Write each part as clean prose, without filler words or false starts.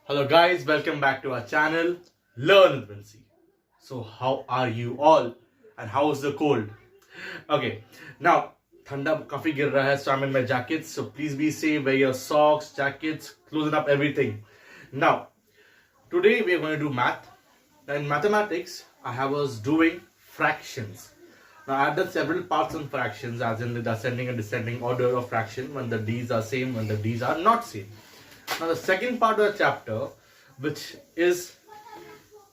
Hello guys, welcome back to our channel Learn with Vinci. So how are you all and how is the cold? Okay, now thanda kafi gir raha hai, so I'm in my jackets, so please be safe, wear your socks, jackets, closing up everything. Now, today we are going to do math. Now in mathematics, I was doing fractions. Now I have done several parts on fractions, as in the ascending and descending order of fraction, when the d's are same, when the d's are not same. Now the second part of the chapter, which is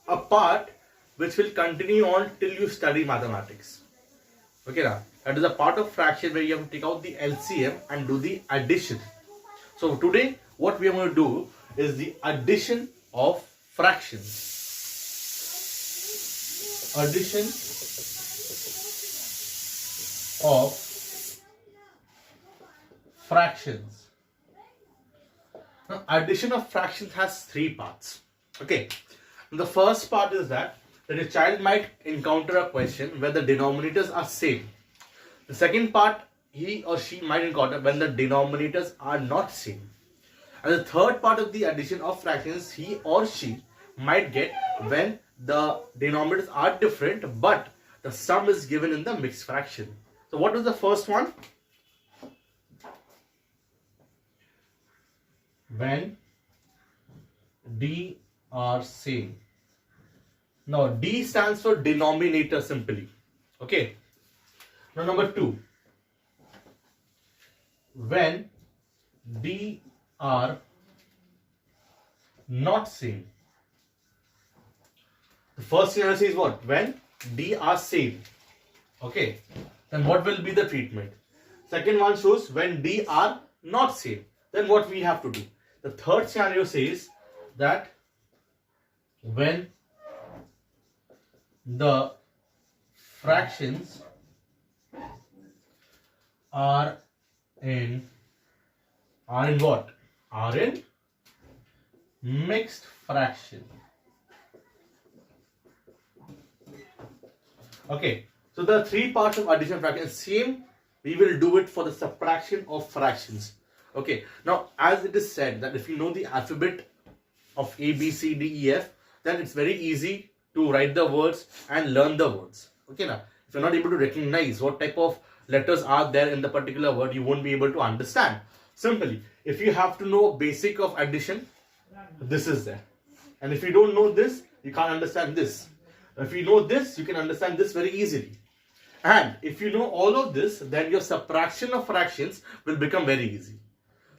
a part which will continue on till you study mathematics. Okay, now that is a part of fraction where you have to take out the LCM and do the addition. So today what we are going to do is the addition of fractions. Addition of fractions. Now, addition of fractions has three parts. Okay, and the first part is that a child might encounter a question where the denominators are same. The second part, he or she might encounter when the denominators are not same. And the third part of the addition of fractions, he or she might get when the denominators are different but the sum is given in the mixed fraction. So what was the first one? When D are same. Now D stands for denominator simply. Okay. Now number 2. When D are not same. The first scenario says what? When D are same. Okay. Then what will be the treatment? Second one shows when D are not same. Then what we have to do? The third scenario says that when the fractions are in what? Are in mixed fraction. Okay, so the three parts of addition fraction same. We will do it for the subtraction of fractions. Okay, now as it is said that if you know the alphabet of A, B, C, D, E, F, then it's very easy to write the words and learn the words. Okay, now if you're not able to recognize what type of letters are there in the particular word, you won't be able to understand. Simply, if you have to know basic of addition, this is there. And if you don't know this, you can't understand this. If you know this, you can understand this very easily. And if you know all of this, then your subtraction of fractions will become very easy.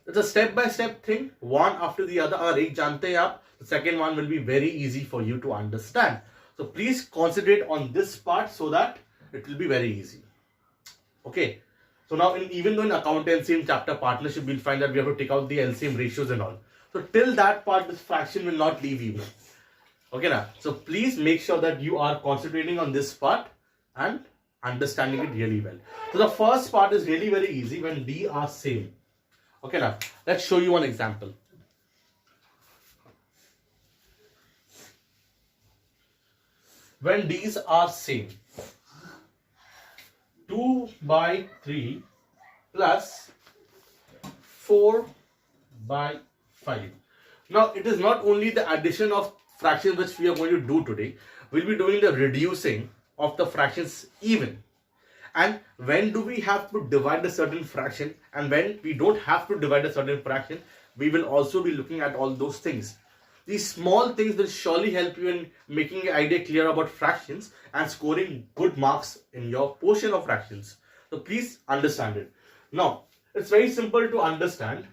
It's a step-by-step thing, one after the other. अगर एक जानते हैं आप, the second one will be very easy for you to understand. So please concentrate on this part so that it will be very easy. Okay. So now, even though in accountancy in chapter partnership, we'll find that we have to take out the LCM ratios and all. So till that part, this fraction will not leave you. Okay, now. So please make sure that you are concentrating on this part and understanding it really well. So the first part is really very easy when D are same. Okay, now let's show you one example. When D's are same, 2 by 3 plus 4 by 5. Now it is not only the addition of fractions which we are going to do today. We'll be doing the reducing of the fractions even. And when do we have to divide a certain fraction and when we don't have to divide a certain fraction, we will also be looking at all those things. These small things will surely help you in making an idea clear about fractions and scoring good marks in your portion of fractions. So please understand it. Now, it's very simple to understand.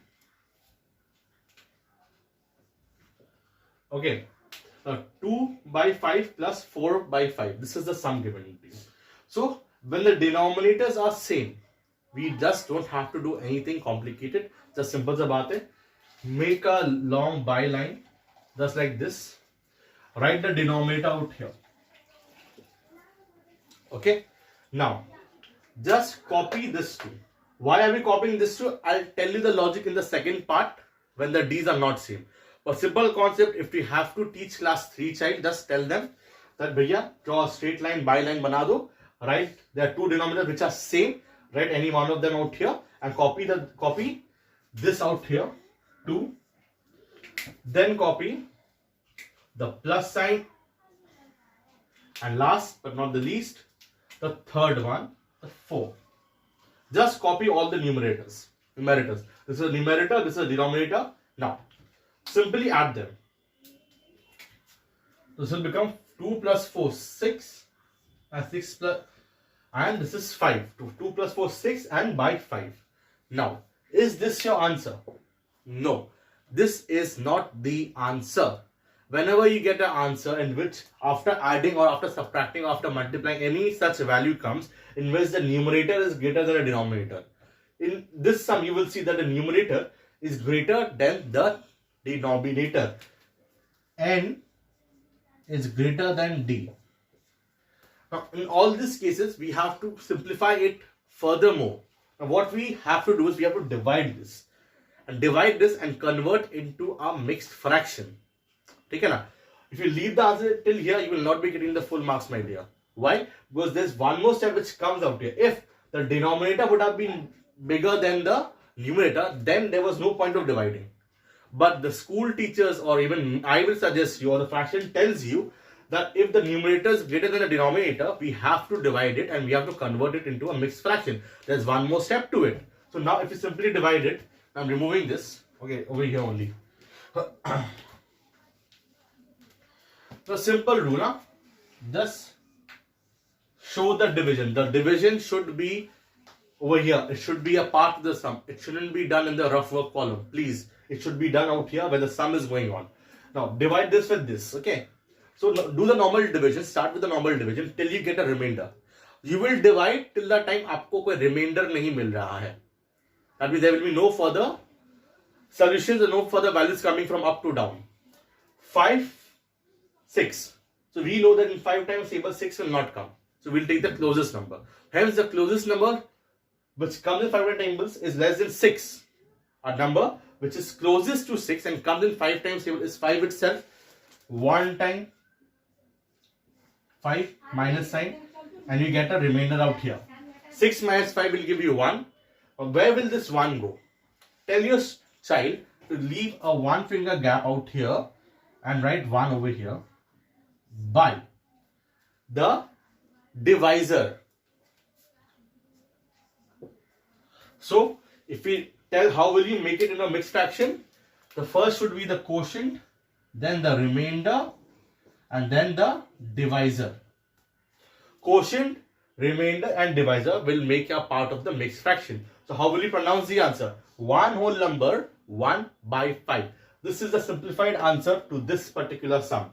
Okay, 2 by 5 plus 4 by 5. This is the sum given to you. So, when the denominators are same, we just don't have to do anything complicated. Just simple सा बात है. Make a long byline, just like this. Write the denominator out here. Okay. Now, just copy this two. Why are we copying this two? I'll tell you the logic in the second part when the D's are not same. For simple concept, if we have to teach class 3 child, just tell them that भैया draw a straight line, byline बना दो. Right, there are two denominators which are same. Write any one of them out here and copy this out here 2 then copy the plus sign, and last but not the least, the third one, the 4. Just copy all the numerators. This is a numerator, this is a denominator. Now, simply add them. This will become 2 plus 4, 6, and 6 plus, and this is 5. 2 plus 4, 6, and by 5. Now, is this your answer? No, this is not the answer. Whenever you get an answer in which after adding or after subtracting or after multiplying any such value comes in which the numerator is greater than the denominator, in this sum you will see that the numerator is greater than the denominator. N is greater than D. Now in all these cases we have to simplify it furthermore. Now what we have to do is we have to divide this and convert into a mixed fraction. Okay, na? If you leave the answer till here, you will not be getting the full marks, my dear. Why? Because there's one more step which comes out here. If the denominator would have been bigger than the numerator, then there was no point of dividing. But the school teachers, or even I will suggest you, or the fraction tells you that if the numerator is greater than the denominator, we have to divide it and we have to convert it into a mixed fraction. There's one more step to it. So now if you simply divide it, I'm removing this. Okay, over here only. The simple rule, huh? Just show the division. The division should be over here. It should be a part of the sum. It shouldn't be done in the rough work column. Please. It should be done out here where the sum is going on. Now divide this with this. Okay. So do the normal division. Start with the normal division till you get a remainder. You will divide till the time आपको कोई remainder नहीं मिल रहा है. That means there will be no further solutions and no further values coming from up to down. 5, 6. So we know that in 5 times table 6 will not come. So we'll take the closest number. Hence the closest number which comes in 5 tables is less than 6. A number which is closest to 6 and comes in 5 times table is 5 itself. 1 time 5 minus sign, and you get a remainder out here. 6 minus 5 will give you 1. Where will this 1 go? Tell your child to leave a 1 finger gap out here and write 1 over here by the divisor. So if we tell how will you make it in a mixed fraction, the first should be the quotient, then the remainder, and then the divisor. Quotient, remainder, and divisor will make a part of the mixed fraction. So how will you pronounce the answer? 1 whole number 1 by 5. This is the simplified answer to this particular sum.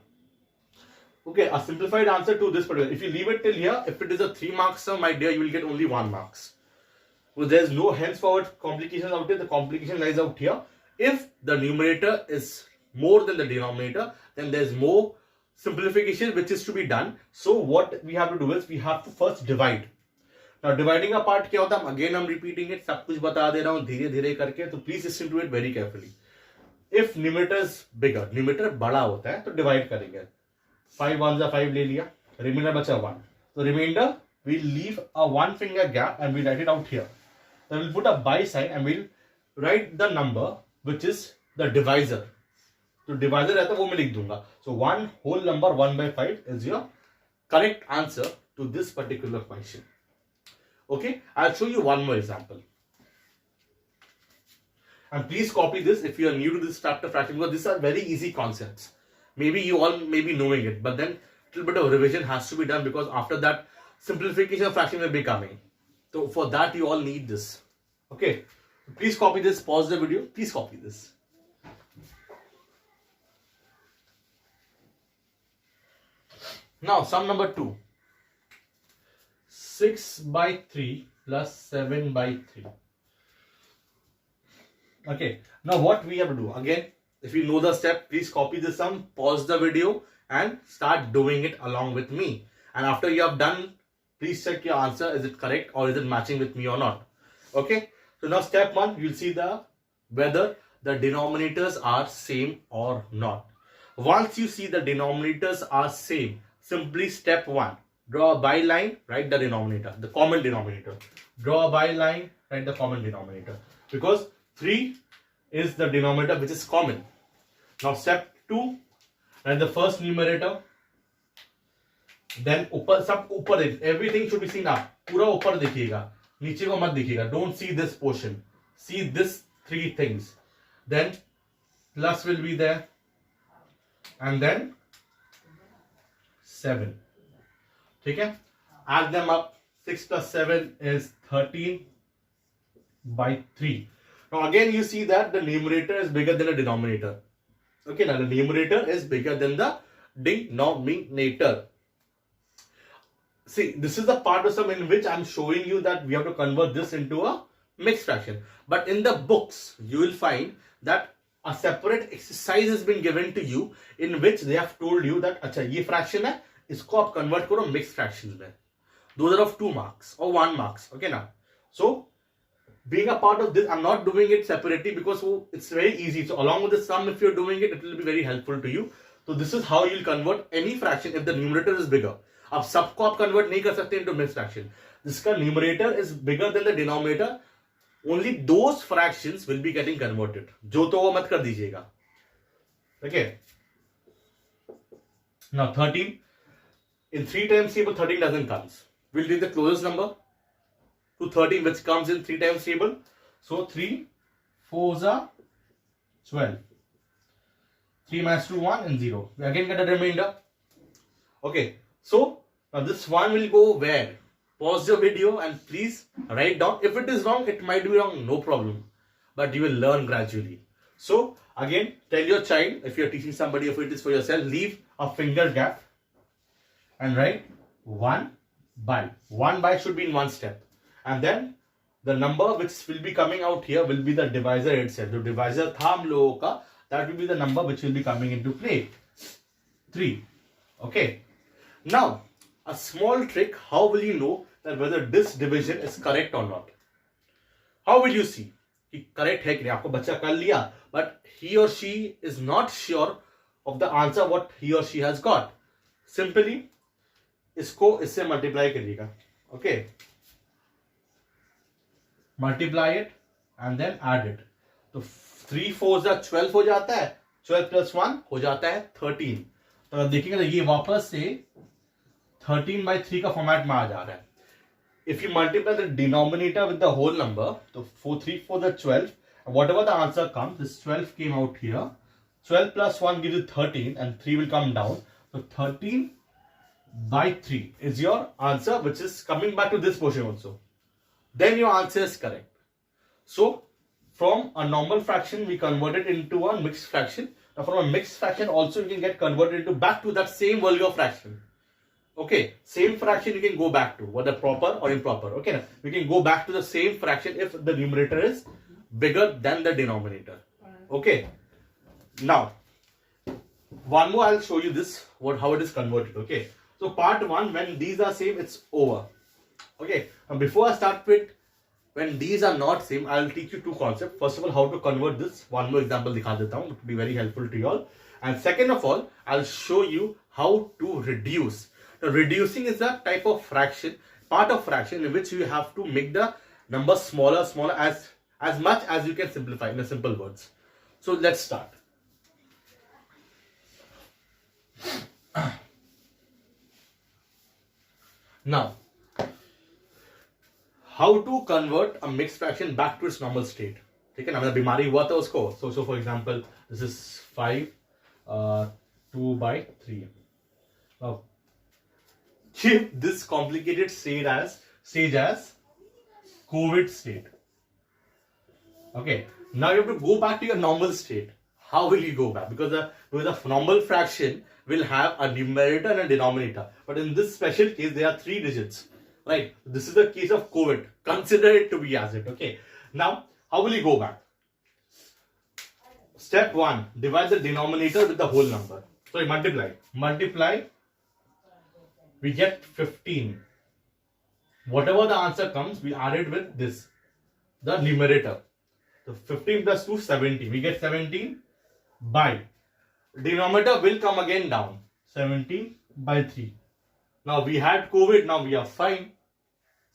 Okay, a simplified answer to this particular. If you leave it till here, if it is a 3 mark sum, my dear, you will get only 1 marks. So there is no henceforward complications out here. The complication lies out here. If the numerator is more than the denominator, then there is more simplification which is to be done. So what we have to do is we have to first divide. Now dividing a part क्या होता है? Again I'm repeating it. सब कुछ बता दे रहा हूँ धीरे धीरे करके. So please listen to it very carefully. If numerator is bigger, numerator बड़ा होता है तो divide करेंगे. 5 ones are 5 ले लिया. Remainder बचा 1. So remainder we'll leave a 1 finger gap and we'll write it out here. Then we'll put a by sign and we'll write the number which is the divisor. तो divisor रहता है वो मैं लिख दूंगा. So 1 whole number 1 by 5 is your correct answer to this particular question. Okay, I'll show you one more example. And please copy this if you are new to this factor fraction, because these are very easy concepts. Maybe you all may be knowing it, but then a little bit of revision has to be done, because after that simplification of fraction will be coming. So for that you all need this. Okay, please copy this, pause the video, please copy this. Now sum number 2. 6 by 3 plus 7 by 3. Okay, now what we have to do? Again, if you know the step, please copy this sum, pause the video and start doing it along with me. And after you have done, please check your answer. Is it correct or is it matching with me or not? Okay, so now step 1, you'll see whether the denominators are same or not. Once you see the denominators are same, simply step 1. Draw a byline, write the denominator, the common denominator. Draw a byline, write the common denominator. Because 3 is the denominator which is common. Now step 2, write the first numerator. Then ऊपर सब ऊपर देख, everything should be seen up. पूरा ऊपर देखिएगा, नीचे को मत देखिएगा. Don't see this portion. See this 3 things. Then plus will be there, and then 7. ठीक है? Add them up. 6 plus 7 is 13 by 3. Now again you see that the numerator is bigger than the denominator. Okay, now the numerator is bigger than the denominator. See, this is the part of sum in which I'm showing you that we have to convert this into a mixed fraction. But in the books, you will find that a separate exercise has been given to you in which they have told you that अच्छा ये fraction है, इसको आप convert करो mixed fractions में. Those are of 2 marks or 1 marks. Okay now. So being a part of this, I'm not doing it separately because it's very easy. So along with the sum, if you're doing it, it will be very helpful to you. So this is how you'll convert any fraction if the numerator is bigger. अब सबको आप convert नहीं कर सकते into mixed fraction. जिसका numerator is bigger than the denominator, only those fractions will be getting converted. जो तो वो मत कर दीजिएगा. Okay. Now 13. In 3 times table, 13 doesn't come. We'll take the closest number to 13 which comes in 3 times table. So 3 4s are 12. 3 minus 2, 1 and 0. We again get a remainder. Okay. So now this one will go where? Pause your video and please write down. If it is wrong, it might be wrong, no problem. But you will learn gradually. So again, tell your child, if you are teaching somebody, if it is for yourself, leave a finger gap and write 1 by. 1 by should be in one step. And then the number which will be coming out here will be the divisor itself. The divisor tha hum logo ka, that will be the number which will be coming into play. 3. Okay. Now, a small trick, how will you know that whether this division is correct or not? How will you see? कि correct है कि नहीं? आपको बच्चा कर लिया, but he or she is not sure of the answer what he or she has got. Simply, इसको इससे multiply करिएगा. Okay. Multiply it and then add it. तो 3 4s are 12 हो जाता है. 12 plus 1 हो जाता है 13. तो आप देखिएगा तो ये वापस से 13 by 3 का फॉर्मेट में आ जा रहा है. If you multiply the denominator with the whole number, so 4 3 4 the 12, and whatever the answer comes, this 12 came out here. 12 plus 1 gives you 13 and 3 will come down. So 13 by 3 is your answer, which is coming back to this portion also. Then your answer is correct. So from a normal fraction, we convert it into a mixed fraction. Now from a mixed fraction also you can get converted into back to that same vulgar fraction. Okay, same fraction you can go back to, whether proper or improper. Okay, now we can go back to the same fraction if the numerator is bigger than the denominator. Okay, now one more I'll show you this, how it is converted. Okay, so part 1, when these are same, it's over. Okay, now before I start with when these are not same, I'll teach you 2 concepts. First of all, how to convert this. One more example दिखा देता हूँ, it will be very helpful to you all. And second of all, I'll show you how to reduce. Now, reducing is a type of fraction, part of fraction in which you have to make the number smaller as much as you can simplify in a simple words. So let's start. Now, how to convert a mixed fraction back to its normal state? ठीक है ना, मतलब बीमारी हुआ था उसको. So for example, this is 5 2 by 3. Now, keep this complicated stage as COVID state. Okay, now you have to go back to your normal state. How will you go back? Because a normal fraction will have a numerator and a denominator. But in this special case, there are 3 digits. Right? This is the case of COVID. Consider it to be as it. Okay. Now, how will you go back? Step 1. Divide the denominator with the whole number. Sorry, multiply. Multiply. We get 15. Whatever the answer comes, we add it with this, the numerator. So 15 plus 2, 17. We get 17 by. Denominator will come again down. 17 by 3. Now we had COVID, now we are fine.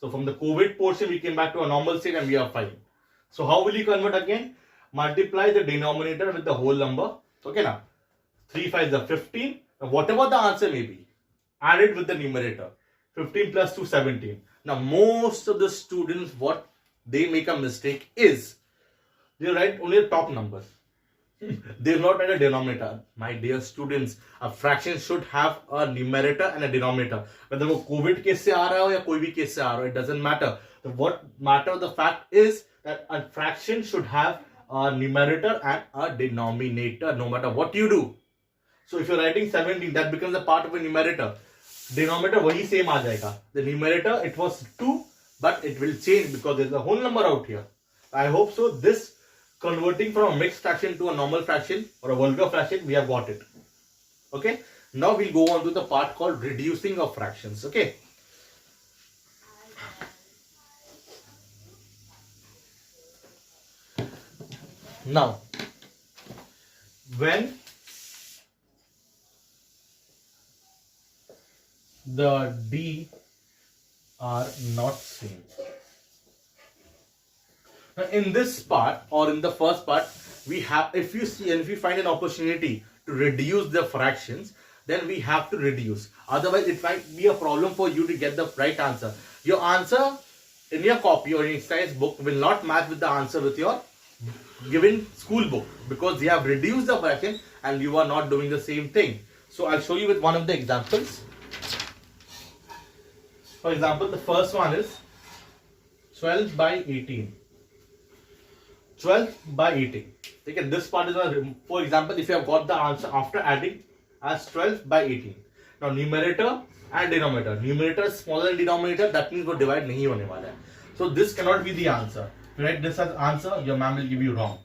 So from the COVID portion, we came back to a normal state and we are fine. So how will you convert again? Multiply the denominator with the whole number. Okay, now 3 5 is 15. Now, whatever the answer may be, add it with the numerator. 15 plus 2, 17. Now, most of the students, what they make a mistake is they write only the top numbers. They will not write a denominator. My dear students, a fraction should have a numerator and a denominator. Whether वो COVID case से आ रहा हो या कोई भी case से आ रहा हो, it doesn't matter. What matter the fact is that a fraction should have a numerator and a denominator, no matter what you do. So if you're writing 17, that becomes a part of a numerator. Denominator वही same आ जाएगा. The numerator, it was 2, but it will change because there's a whole number out here. I hope so. This converting from a mixed fraction to a normal fraction or a vulgar fraction, we have got it. Okay. Now we'll go on to the part called reducing of fractions. Okay. Now, when the D are not same. Now, in this part or in the first part, we have, if you see and if you find an opportunity to reduce the fractions, then we have to reduce. Otherwise, it might be a problem for you to get the right answer. Your answer in your copy or in exercise book will not match with the answer with your given school book because you have reduced the fraction and you are not doing the same thing. So I'll show you with one of the examples. For example, the first one is 12 by 18. 12 by 18. Okay, this part is for example, if you have got the answer after adding as 12 by 18. Now numerator and denominator. Numerator is smaller than denominator, that means वो divide नहीं होने वाला है. So this cannot be the answer. If you write this as answer, your ma'am will give you wrong.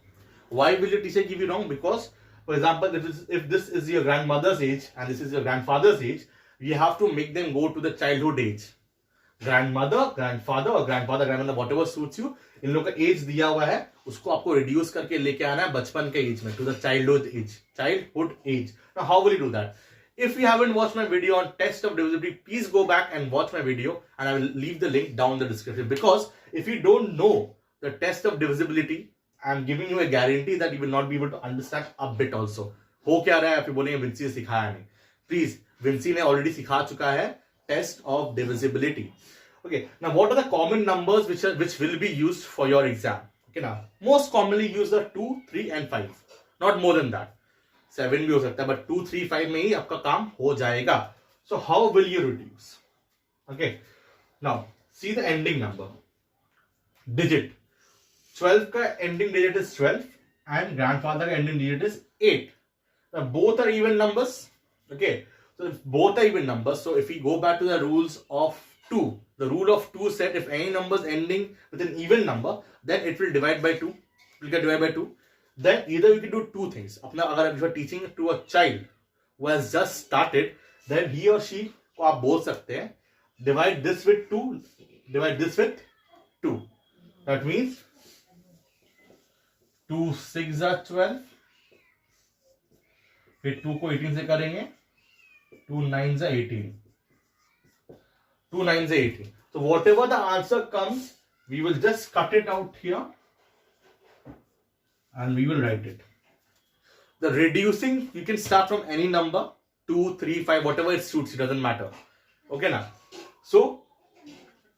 Why will your teacher give you wrong? Because, for example, if this is your grandmother's age and this is your grandfather's age, you have to make them go to the childhood age. Grandmother, grandfather or grandfather, grandmother, whatever suits you. इन लोग का as दिया हुआ है, उसको आपको reduce करके लेके आना है बचपन के एज में, to the childhood age. Now how will you do that? If you haven't watched my video on test of divisibility, please go back and watch my video and I will leave the link down in the description. Because if you don't know the test of divisibility, I am giving you a guarantee that you will not be able to understand a bit also. हो क्या रहा है, आप बोलेंगे Vinci ने सिखाया नहीं. Please, Vinci ने already सिखा चुका है test of divisibility. Okay, now what are the common numbers which will be used for your exam? Okay, now most commonly use the 2, 3 and 5. Not more than that. 7 भी हो सकता है, but 2, 3, 5 में ही आपका काम हो जाएगा. So how will you reduce? Okay, now see the ending number. Digit. 12 का ending digit is 12 and grandfather का ending digit is 8. Now both are even numbers. Okay, so if both are even numbers, so if we go back to the rules of 2, the rule of 2 said if any number is ending with an even number, then it will divide by 2. It will get divided by 2. Then either you can do two things. अपना अगर if you are teaching to a child who has just started, then he or she को आप बोल सकते हैं divide this with 2, divide this with 2. That means 2 6 are 12. फिर 2 को 18 से करेंगे, 2 9 are 18. 2 9 are 18. So whatever the answer comes, we will just cut it out here and we will write it. The reducing, you can start from any number, 2, 3, 5, whatever it suits, it doesn't matter. Okay now. So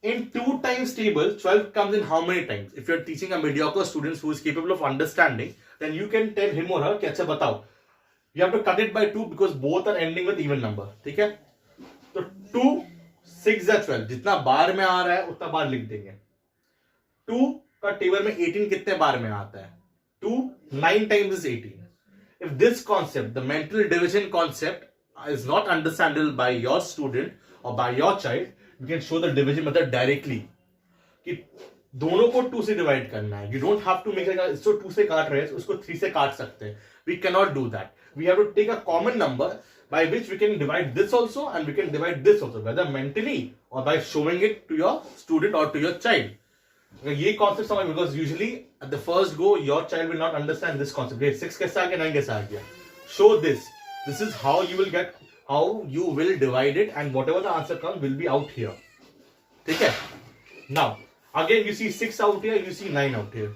in 2 times table, 12 comes in how many times? If you're teaching a mediocre student who is capable of understanding, then you can tell him or her कि अच्छा बताओ. You have to cut it by 2 because both are ending with even number. ठीक है? तो 2 6 are 12. जितना बार में आ रहा है उतना बार लिख देंगे. 2 का टेबल में 18 कितने बार में आता है? 2 9 times is 18. If this concept, the mental division concept, is not understandable by your student or by your child, you can show the division method directly. कि दोनों को 2 से डिवाइड करना है. You don't have to make like इसको 2 से काट रहे हैं, उसको 3 से काट सकते हैं. We cannot do that. We have to take a common number by which we can divide this also and we can divide this also, whether mentally or by showing it to your student or to your child. ये concept समझ, because usually at the first go your child will not understand this concept. 6 कैसा आ गया, 9 कैसा आ गया. Show this. This is how you will get, how you will divide it, and whatever the answer comes will be out here. ठीक है? Now again you see 6 out here, you see 9 out here.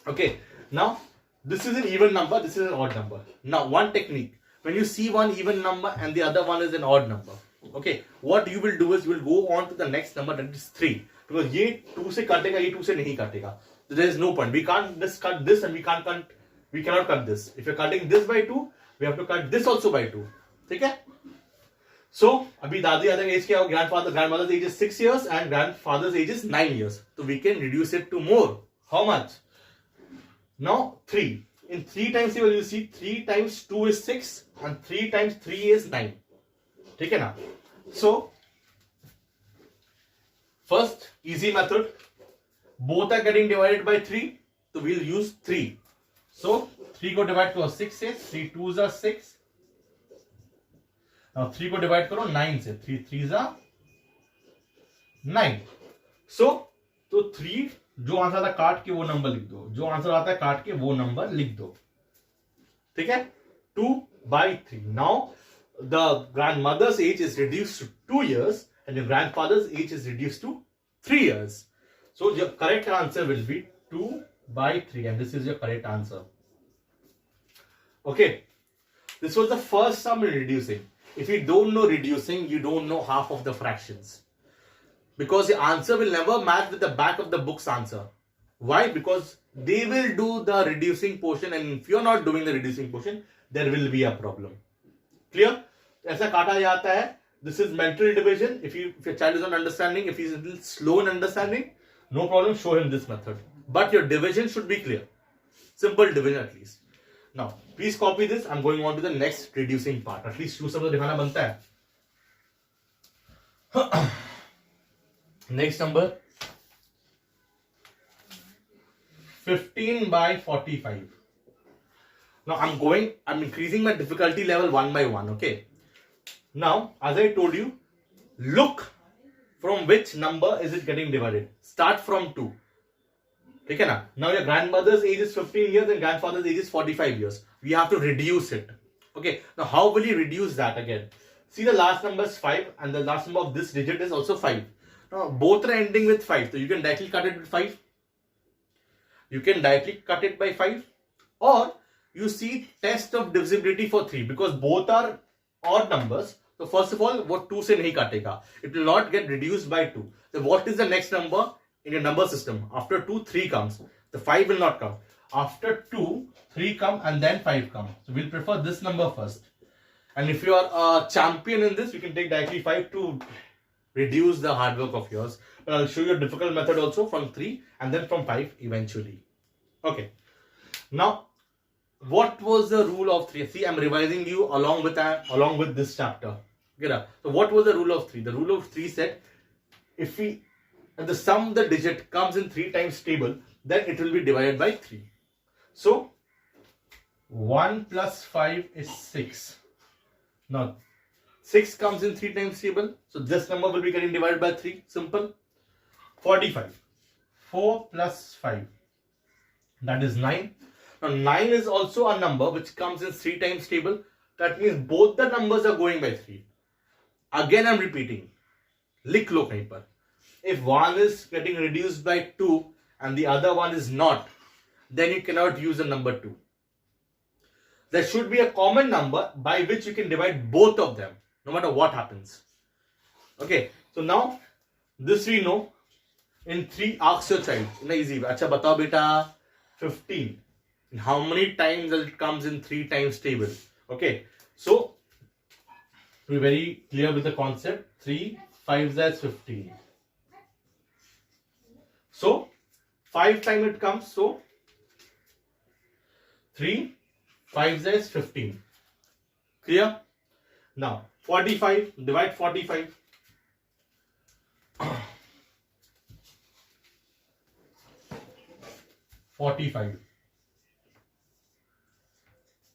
Okay. Now This is an even number, this is an odd number. Now, one technique. When you see one even number and the other one is an odd number, okay, what you will do is you will go on to the next number, that is 3. Because ye 2 se katega, ye 2 se nahi katega. So there is no point. We can't just cut this and we cannot cut this. If you're cutting this by 2, we have to cut this also by 2. Okay? So, abhi dadi age kya ho? Grandmother's age is 6 years and grandfather's age is 9 years. So we can reduce it to more. How much? Now 3. In 3 times table you see 3 times 2 is 6 and 3 times 3 is 9. Okay na? So first easy method. Both are getting divided by 3. So we'll use 3. So 3 को divide करो 6 से, 3 2s are 6. Now 3 को divide करो 9 से, 3 3s are 9. So 3 जो answer आता है काट के वो नंबर लिख दो, जो आंसर आता है काट के वो नंबर लिख दो. ठीक है? 2/3. Now the grandmother's age is reduced to 2 years and the grandfather's age is reduced to 3 years. So your correct answer will be 2/3 and this is your correct answer. Okay. This was the first sum in reducing. If you don't know reducing, you don't know half of the fractions. Because the answer will never match with the back of the book's answer. Why? Because they will do the reducing portion and if you're not doing the reducing portion, there will be a problem. Clear? ऐसा काटा जाता है. This is mental division. If your child is not understanding, if he's a little slow in understanding, no problem, show him this method. But your division should be clear. Simple division at least. Now, please copy this. I'm going on to the next reducing part. At least 2 सब तो दिखाना बनता है. Next number 15/45. Now I'm increasing my difficulty level one by one. Okay. Now, as I told you, look from which number is it getting divided. Start from 2. Okay, na? Now your grandmother's age is 15 years and grandfather's age is 45 years. We have to reduce it. Okay. Now how will you reduce that again? See, the last number is 5 and the last number of this digit is also 5. Now both are ending with 5. So you can directly cut it with 5. You can directly cut it by 5. Or you see test of divisibility for 3 because both are odd numbers. So first of all, what 2 se nahi katega. It will not get reduced by 2. So what is the next number in your number system? After 2, 3 comes. The 5 will not come. After 2, 3 come and then 5 come. So we'll prefer this number first. And if you are a champion in this, you can take directly 5 to reduce the hard work of yours. But I'll show you a difficult method also from 3 and then from 5 eventually. Okay. Now, what was the rule of 3? See, I'm revising you along with this chapter. Okay, so what was the rule of 3? The rule of 3 said, if the sum of the digit comes in 3 times table, then it will be divided by 3. So 1 plus 5 is 6. Now 6 comes in 3 times table, so this number will be getting divided by 3. Simple. 45. 4 plus 5, that is 9. Now 9 is also a number which comes in 3 times table. That means both the numbers are going by 3. Again I'm repeating. Likh lo kahin par. If one is getting reduced by 2 and the other one is not, then you cannot use the number 2. There should be a common number by which you can divide both of them, no matter what happens. Okay, so now this we know. In 3, ask your child. In easy way. Acha batao beta, 15. How many times it comes in 3 times table? Okay, so to be very clear with the concept, 3 5s is 15. So 5 times it comes, so 3 5s is 15. Clear? Now 45, divide 45. 45.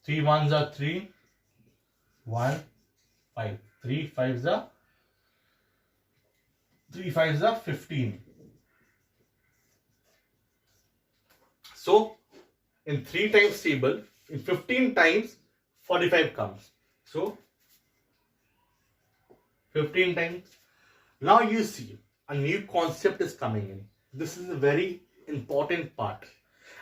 3 1s are 3, 1, 5. 3 5s are 15. So in 3 times table, in 15 times 45 comes. So 15 times. Now you see a new concept is coming in. This is a very important part.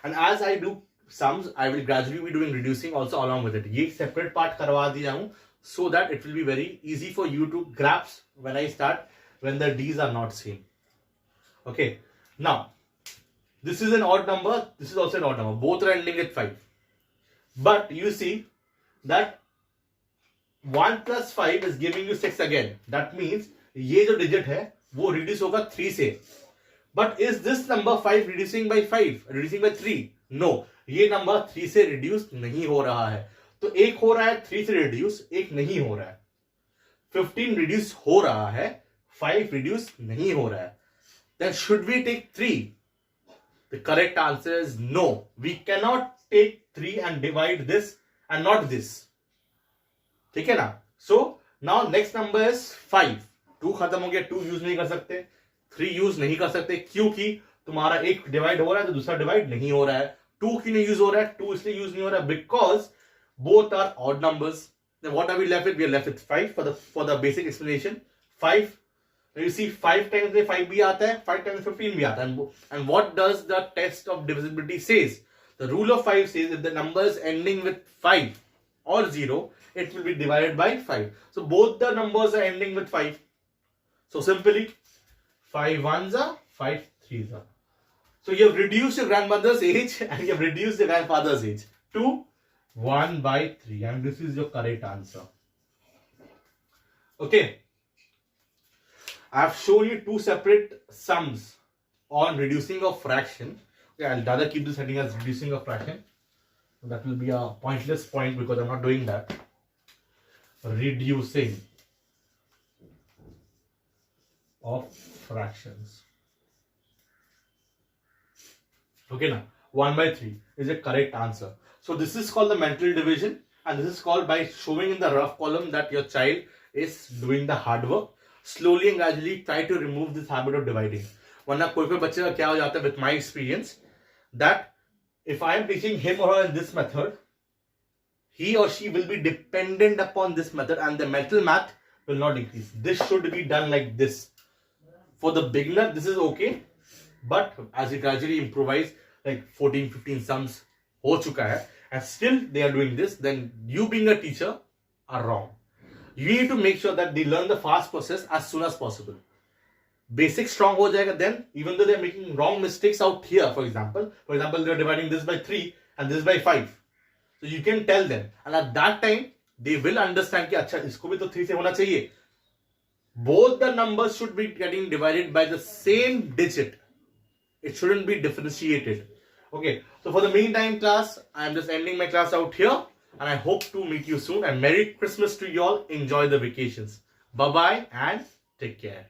And as I do sums, I will gradually be doing reducing also along with it. ये separate part करवा दिया हूँ so that it will be very easy for you to grasp when I start, when the D's are not same. Okay, now this is an odd number, this is also an odd number, both are ending with 5, but you see that 1 plus 5 is giving you 6 again. That means ये जो digit है वो reduce होगा 3 से. But is this number 5 reducing by 5, reducing by 3? No, ये number 3 से reduce नहीं हो रहा है. तो एक हो रहा है 3 से reduce, एक नहीं हो रहा है. 15 reduce हो रहा है, 5 reduce नहीं हो रहा है. Then should we take 3? The correct answer is no. We cannot take 3 and divide this and not this. ठीक है ना? So now next number is 5. 2 खत्म हो गया, 2 यूज नहीं कर सकते, 3 यूज नहीं कर सकते क्योंकि तुम्हारा एक डिवाइड हो रहा है तो दूसरा डिवाइड नहीं हो रहा है. 2 क्यों नहीं यूज हो रहा है? 2 इसलिए यूज नहीं हो रहा है because both are odd numbers. Then what are we left with? We are left with 5 for the basic explanation. 5. You see 5 times 5 भी आता है, 5 times 15 भी आता है. And what does the test of divisibility says? The rule of 5 says if the number is ending with 5 or 0, it will be divided by 5. So both the numbers are ending with 5. So simply 5 ones are 5 threes are. So you have reduced your grandmother's age and you have reduced your grandfather's age to 1 by 3, and this is your correct answer. Okay, I have shown you 2 separate sums on reducing of fraction. Okay, I'll rather keep this heading as reducing of fraction. That will be a pointless point because I'm not doing that. Reducing of fractions. Okay, now 1 by 3 is a correct answer. So this is called the mental division, and this is called by showing in the rough column that your child is doing the hard work. Slowly and gradually try to remove this habit of dividing. वरना कोई कोई बच्चे का क्या हो जाता है with my experience that if I am teaching him or her in this method, he or she will be dependent upon this method and the mental math will not increase. This should be done like this. For the beginner, this is okay, but as you gradually improvise, like 14, 15 sums हो चुका है and still they are doing this, then you being a teacher are wrong. You need to make sure that they learn the fast process as soon as possible. Basic strong हो जाएगा, then even though they are making wrong mistakes out here, for example they are dividing this by 3 and this by 5. So you can tell them, and at that time they will understand कि अच्छा इसको भी तो 3 से होना चाहिए. Both the numbers should be getting divided by the same digit. It shouldn't be differentiated. Okay, so for the meantime class, I am just ending my class out here and I hope to meet you soon, and Merry Christmas to you all. Enjoy the vacations. Bye bye and take care.